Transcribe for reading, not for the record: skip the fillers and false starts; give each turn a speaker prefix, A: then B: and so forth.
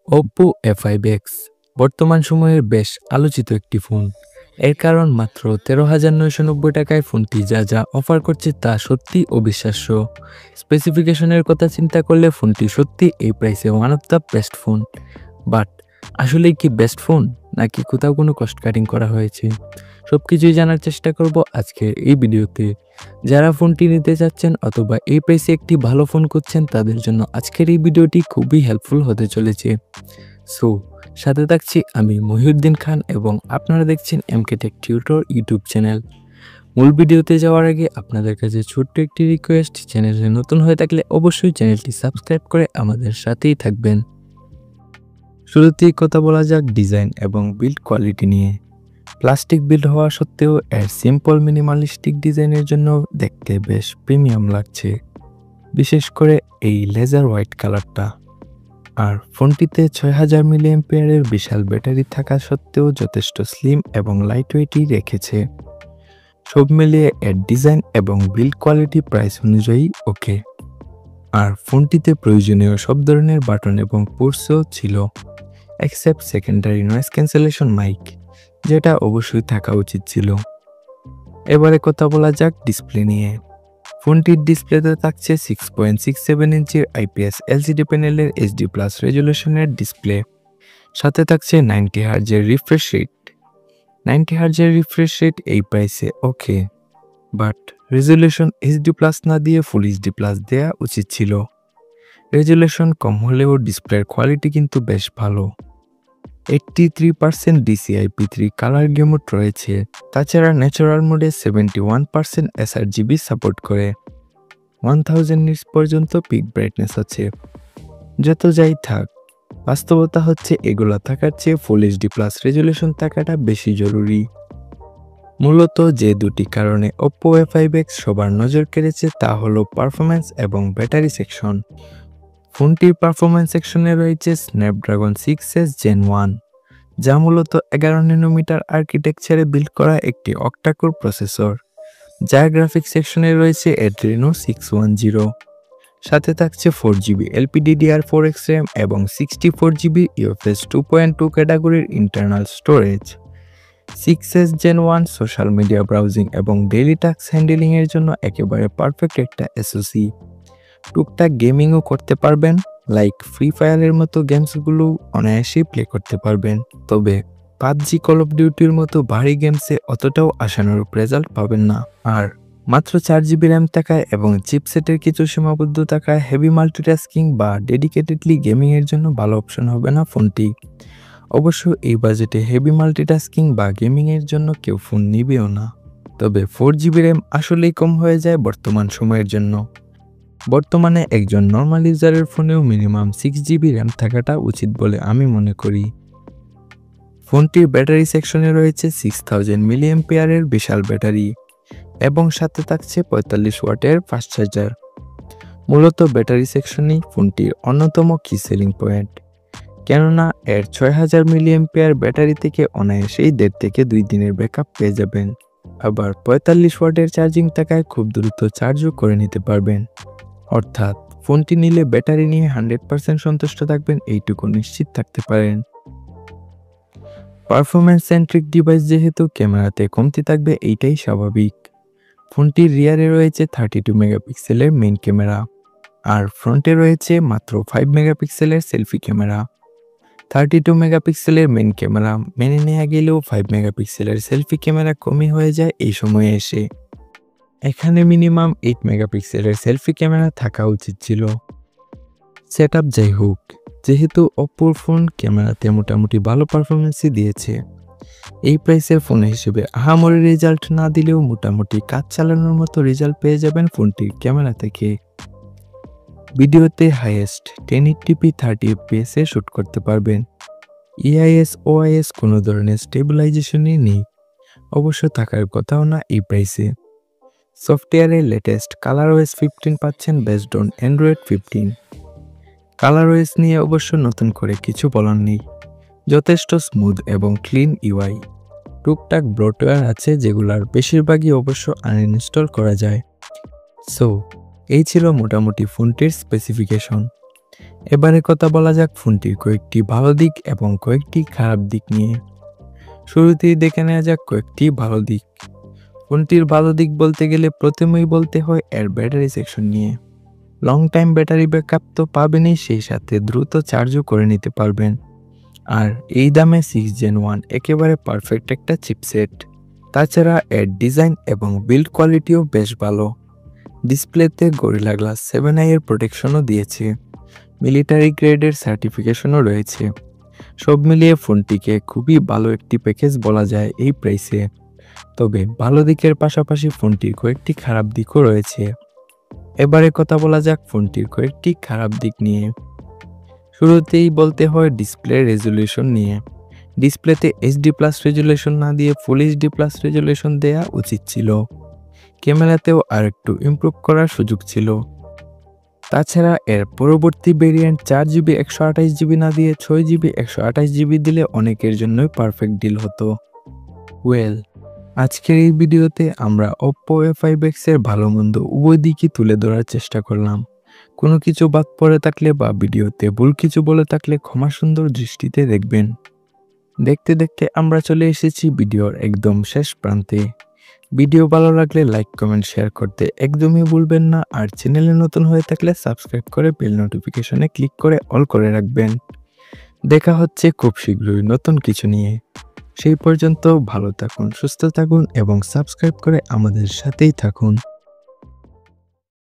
A: Oppo A5X বর্তমান সময়ের বেশ আলোচিত একটি ফোন। এর কারণ মাত্র 13,990 টাকায় ফোনটি যা অফার করছে তা সত্যি অবিশ্বাস্য। স্পেসিফিকেশনের কথা চিন্তা করলে ফোনটি সত্যি এই প্রাইসে one of the best phone. But আসলেই কি বেস্ট ফোন, নাকি কোথাও কোনো কস্ট কাটিং করা হয়েছে? সবকিছুই জানার চেষ্টা করব আজকের এই ভিডিওতে। যারা ফোনটি নিতে চাচ্ছেন অথবা এই প্রাইসে একটি ভালো ফোন খুঁজছেন তাদের জন্য আজকের এই ভিডিওটি খুবই হেল্পফুল হতে চলেছে। সো সাথে থাকছি আমি মহিউদ্দিন খান এবং আপনারা দেখছেন এমকে টেক টিউটর ইউটিউব চ্যানেল। মূল ভিডিওতে যাওয়ার আগে আপনাদের কাছে ছোট্ট একটি রিকোয়েস্ট, চ্যানেলে নতুন হয়ে থাকলে অবশ্যই চ্যানেলটি সাবস্ক্রাইব করে আমাদের সাথেই থাকবেন। শুরুতেই কথা বলা যাক ডিজাইন এবং বিল্ড কোয়ালিটি নিয়ে। প্লাস্টিক বিল্ড হওয়া সত্ত্বেও এর সিম্পল মিনিমালিস্টিক ডিজাইনের জন্য দেখতে বেশ প্রিমিয়াম লাগছে, বিশেষ করে এই লেজার হোয়াইট কালারটা। আর ফোনটিতে 6000 মিলিঅ্যাম্পিয়ারের বিশাল ব্যাটারি থাকা সত্ত্বেও যথেষ্ট স্লিম এবং লাইটওয়েটই রেখেছে। সব মিলিয়ে এর ডিজাইন এবং বিল্ড কোয়ালিটি প্রাইস অনুযায়ী ওকে। আর ফোনটিতে প্রয়োজনীয় সব ধরনের বাটন এবং পোর্টসও ছিল, except secondary noise cancellation mic, যেটা অবশ্যই থাকা উচিত ছিল। এবারে কথা বলা যাক ডিসপ্লে নিয়ে। ফোনটির ডিসপ্লেতে থাকছে 6.67 ইঞ্চির IPS LCD প্যানেলের HD+ রেজুলেশনের ডিসপ্লে। সাথে থাকছে 90 হার্জের রিফ্রেশ রেট। 90 হার্জের রিফ্রেশ রেট এই প্রাইসে ওকে, বাট রেজুলেশন HD+ না দিয়ে ফুল HD+ দেয়া উচিত ছিল। রেজুলেশন কম হলেও ডিসপ্লের কোয়ালিটি কিন্তু বেশ ভালো। 83% DCI-P3 কালার গে মোড রয়েছে। তাছাড়া ন্যাচারাল মোডে 71% sRGB সাপোর্ট করে। 1000 নিটস পর্যন্ত পিক ব্রাইটনেস আছে। যত যাই থাক, বাস্তবতা হচ্ছে এগুলা থাকার চেয়ে ফুল HD+ রেজুলেশন থাকাটা বেশি জরুরি। মূলত যে দুটি কারণে Oppo A5X সবার নজর কেড়েছে তা হলো পারফরম্যান্স এবং ব্যাটারি সেকশন। ফোনটির পারফরম্যান্স সেকশনে রয়েছে স্ন্যাপড্রাগন 6S Gen 1, যা মূলত 11 ন্যানোমিটার আর্কিটেকচারে বিল্ড করা একটি অক্টাকোর প্রসেসর, যার গ্রাফিক্স সেকশনে রয়েছে Adreno 610। সাথে থাকছে 4GB LPDDR4X RAM এবং 64GB UFS 2.2 ক্যাটাগরির internal storage. 6S Gen 1 social media browsing এবং ডেইলি টাস্ক হ্যান্ডেলিং এর জন্য একেবারে পারফেক্ট একটা SoC। টুকটাক গেমিংও করতে পারবেন, লাইক ফ্রি ফায়ারের মতো গেমসগুলো অনায়াসেই প্লে করতে পারবেন। তবে PUBG, কল অফ ডিউটির মতো ভারী গেমসে অতটাও আশানুরূপ রেজাল্ট পাবেন না। আর মাত্র 4GB র্যাম থাকায় এবং চিপসেটের কিছু সীমাবদ্ধ থাকায় হেভি মাল্টিটাস্কিং বা ডেডিকেটেডলি গেমিংয়ের জন্য ভালো অপশন হবে না ফোনটি। অবশ্য এই বাজেটে হেভি মাল্টিটাস্কিং বা গেমিংয়ের জন্য কেউ ফোন নিবেও না। তবে 4GB র্যাম আসলেই কম হয়ে যায় বর্তমান সময়ের জন্য। বর্তমানে একজন নর্মাল ইউজারের ফোনেও মিনিমাম 6GB র্যাম থাকাটা উচিত বলে আমি মনে করি। ফোনটির ব্যাটারি সেকশনে রয়েছে 6000 মিলিঅ্যাম্পিয়ারের বিশাল ব্যাটারি এবং সাথে থাকছে 45 ওয়াটের ফাস্ট চার্জার। মূলত ব্যাটারি সেকশনই ফোনটির অন্যতম কি সেলিং পয়েন্ট, কেননা এর 6000 মিলিঅ্যাম্পিয়ার ব্যাটারি থেকে অনায়াসেই 1.5 থেকে 2 দিনের ব্যাকআপ পেয়ে যাবেন। আবার 45 ওয়াটের চার্জিং থাকায় খুব দ্রুত চার্জও করে নিতে পারবেন। অর্থাৎ ফোনটি নিলে ব্যাটারি নিয়ে 100% সন্তুষ্ট থাকবেন, এইটুকু নিশ্চিত থাকতে পারেন। পারফরম্যান্স সেন্ট্রিক ডিভাইস যেহেতু ক্যামেরাতে কমতি থাকবে এইটাই স্বাভাবিক। ফোনটির রিয়ারে রয়েছে 32 মেগাপিক্সেলের মেইন ক্যামেরা, আর ফ্রন্টে রয়েছে মাত্র 5 মেগাপিক্সেলের সেলফি ক্যামেরা। 32 মেগাপিক্সেলের মেইন ক্যামেরা মেনে নেওয়া গেলেও 5 মেগাপিক্সেলের সেলফি ক্যামেরা কমই হয়ে যায় এই সময়ে এসে। এখানে মিনিমাম 8 মেগাপিক্সেলের সেলফি ক্যামেরা থাকা উচিত ছিল। সেটআপ যাই হোক, যেহেতু Oppo ফোন ক্যামেরাতে মোটামুটি ভালো পারফরমেন্সই দিয়েছে, এই প্রাইসের ফোন হিসেবে আহামরি রেজাল্ট না দিলেও মোটামুটি কাজ চালানোর মতো রেজাল্ট পেয়ে যাবেন ফোনটির ক্যামেরা থেকে। ভিডিওতে হাইয়েস্ট 1080p 30fps এ শ্যুট করতে পারবেন। EIS OIS কোনো ধরনের স্টেবিলাইজেশনই নেই, অবশ্য থাকার কথাও না এই প্রাইসে। সফটওয়্যারে লেটেস্ট ColorOS 15 পাচ্ছেন বেসড অন Android 15। ColorOS নিয়ে অবশ্য নতুন করে কিছু বলার নেই, যথেষ্ট স্মুথ এবং ক্লিন UI। টুকটাক ব্লটওয়্যার আছে যেগুলার বেশিরভাগই অবশ্য আনইনস্টল করা যায়। সো এই ছিল মোটামুটি ফোনটির স্পেসিফিকেশন। এবারে কথা বলা যাক ফোনটির কয়েকটি ভালো দিক এবং কয়েকটি খারাপ দিক নিয়ে। শুরুতেই দেখে নেওয়া যাক কয়েকটি ভালো দিক। ফোনটির ভালো দিক বলতে গেলে প্রথমেই বলতে হয় এর ব্যাটারি সেকশন নিয়ে। লং টাইম ব্যাটারি ব্যাকআপ তো পাবেনই, সেই সাথে দ্রুত চার্জও করে নিতে পারবেন। আর এই দামে 6 Gen 1 একেবারে পারফেক্ট একটা চিপসেট। তাছাড়া এর ডিজাইন এবং বিল্ড কোয়ালিটিও বেশ ভালো। ডিসপ্লেতে গরিলা গ্লাস 7i এর প্রোটেকশনও দিয়েছে, মিলিটারি গ্রেডের সার্টিফিকেশনও রয়েছে। সব মিলিয়ে ফোনটিকে খুবই ভালো একটি প্যাকেজ বলা যায় এই প্রাইসে। তবে ভালো দিকের পাশাপাশি ফোনটির কয়েকটি খারাপ দিকও রয়েছে। এবারে কথা বলা যাক ফোনটির কয়েকটি খারাপ দিক নিয়ে। শুরুতেই বলতে হয় ডিসপ্লে রেজুলেশন নিয়ে। ডিসপ্লেতে HD+ রেজুলেশন না দিয়ে ফুল HD+ রেজুলেশন দেয়া উচিত ছিল। ক্যামেরাতেও আরেকটু ইমপ্রুভ করার সুযোগ ছিল। তাছাড়া এর পরবর্তী ভেরিয়েন্ট 4GB 128GB না দিয়ে 6GB 128GB দিলে অনেকের জন্যই পারফেক্ট ডিল হতো। আজকের এই ভিডিওতে আমরা Oppo A5X এর ভালো মন্দ উভয় দিকই তুলে ধরার চেষ্টা করলাম। কোনো কিছু বাদ পড়ে থাকলে বা ভিডিওতে ভুল কিছু বলে থাকলে ক্ষমা সুন্দর দৃষ্টিতে দেখবেন। দেখতে দেখতে আমরা চলে এসেছি ভিডিওর একদম শেষ প্রান্তে। ভিডিও ভালো লাগলে লাইক, কমেন্ট, শেয়ার করতে একদমই ভুলবেন না। আর চ্যানেলে নতুন হয়ে থাকলে সাবস্ক্রাইব করে বেল নোটিফিকেশনে ক্লিক করে অল করে রাখবেন। দেখা হচ্ছে খুব শীঘ্রই নতুন কিছু নিয়ে। সেই পর্যন্ত ভালো থাকুন, সুস্থ থাকুন এবং সাবস্ক্রাইব করে আমাদের সাথেই থাকুন।